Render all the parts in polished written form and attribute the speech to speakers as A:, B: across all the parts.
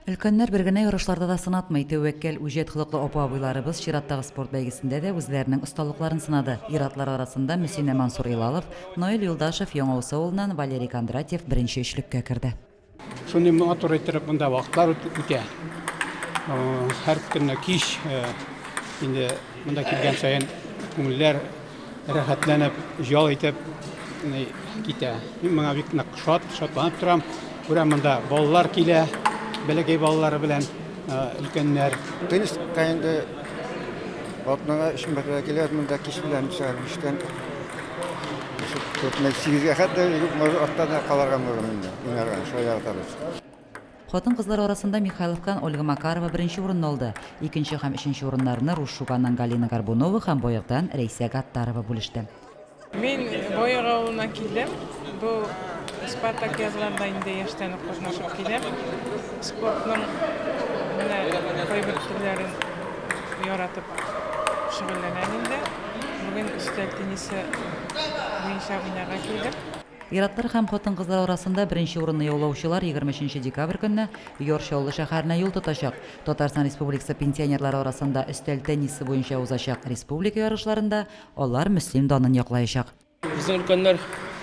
A: Өлкәннәр бергенә ярышларда да сынатмый. Тәвәккәл, үҗәт хылыклы апа абыйларыбыз чираттагы спорт бәйгесендә дә үзләренең осталыкларын сынады. Иратлар арасында Мөсинә Мансур Илалов, Ноэль Юлдашев Яңавсы авылыннан Валерий Кондратьев беренче өчлеккә керде.
B: Шундый матур иттереп монда вакытлар үтә. Һәр көнне кич инде монда килгән саен күңелләр рәхәтләнеп, ял итеп китә. Мин моңа бик нык шатланып торам. Күрәм монда балалар килә, бәләкәй балалары белән өлкәннәр.
C: Теннис кайында атнага 3 метрга киләр, монда кич белән чыгарыштан. Көтмәк 8-ге хәтта может аттан каларга мөмкин. Уйнарга шулай атабыз.
A: Хатын-кызлар арасында Михайловкан Ольга Макарова беренче урынны алды. Икенче һәм өченче урыннарны Рушшуганнан Галина Горбунова һәм Боягдан Рәйсә Гаттарова бүлеште.
D: Мин Бояк авылынан килдем. Бу Спартак язларында инде яшьтән катнашып киләм. Спортның кайбер төрләрен яратып шөгыльләнәм инде. Бүген өстәл теннисы буенча уйнарга килдем.
A: Иратлар һәм хатын-кызлар арасында беренче урынны яулаучылар 23 декабрь көнне Йоршаулы шәһәренә юл тотачак. Татарстан Республикасы пенсионерлары арасында өстәл теннисы буенча узачак республика ярышларында алар мөслим данын яклаячак.
E: Безнең өлкәннәр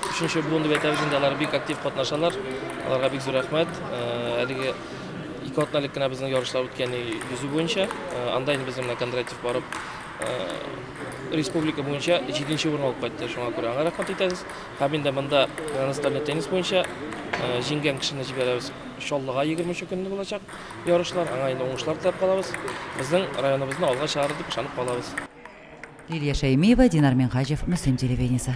E: 3-нче буынды бәтәбезендә алар бик актив катнашалар. Аларга бик зур рәхмәт. Әлеге 2 атналык кына безнең ярышлар үткән йөзү буенча. Анда инде безнең Кондратьев барып республика буенча 7-нче урын алып кайтты. Шуңа күрә аңа рәхмәт итәбез. Һәм инде монда настольный теннис буенча җиңгән кешене җибәрәбез. Чаллыга 20 көнне булачак ярышлар. Аңа инде уңышлар теләп калабыз. Безнең районыбызны алга чыгарды дип ышанып калабыз.
A: Лилия Шәймиева, Динар Менхаҗев, Мөслим телевидениесе.